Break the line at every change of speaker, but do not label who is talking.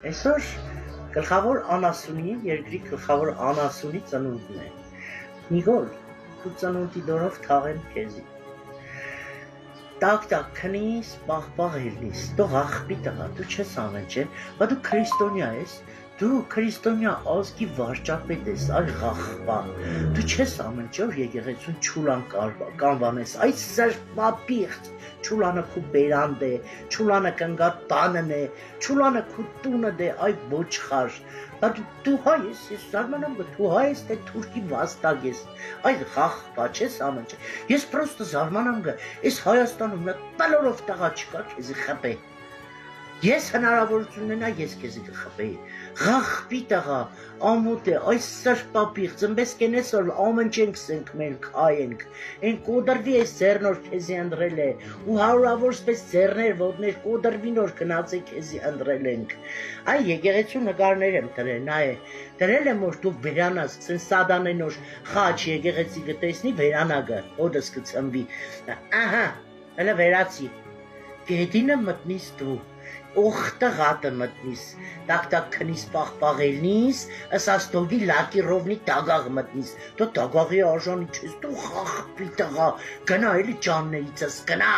Այսօր գլխավոր անասունի, երկրի գլխավոր անասունի ծնունդն է։ Նիգոլ, դու ծնունդի դորով թաղեմ քեզի։ Տակ քնիս, պաղ ելնիս, դու աղբի տղա, դու չես ամենջել, բա դու քրիստոնյա ես, դու քրիստոնյա ազգի վարչապետ ես, այ աղբա, դու չես ամենջել եկեղեցուն չուլան կանվանես, այս զրպապիղծ, չուլանը քու բերանդ է, չուլանը կնգա տանն է, չուլանը քու տունը դե, այ ոչխար, բա դու հայ ես, ես զարմանամ գ, դու հայ ես, թե թուրքի վաստակ ես, այ աղբա, չես ամենջել, ես պրոստը զարմանամ գ, ես Հայաստանում նա տալորով տղա չկա քեզի խպե, ես հնարավորություն ունենա, ես քեզի կխպեի, աղբի տղա, ամոթ է, այս սրպապիղ, ծնվես կենես որ ամենջենք սենք մենք հայենք, են կոդրվի այս ձերնոր քեզի ընդրել է, ու հարուրավոր սպես ձերներ ոտներ կոդրվի նոր կնած է քեզի ընդրել ենք, այ եկեղեցու նկարներ եմ տրել, նայ է, տրել եմ որ դու վերանաս, ծեն սադան է նոր խաչ եկեղեցի գտեսնի վերանագը, հոդս կծնվի, ահա, հլը վերացի, գետինը մտնիս դու, օխտը գատը մտնիս, տակ քնիս պաղելնիս, ասաստոգի լակի ռովնի տագաղ մտնիս, դու տագաղի արժանի չես, դու խախպի տղա, գնա էլի ճաններիցս, գնա,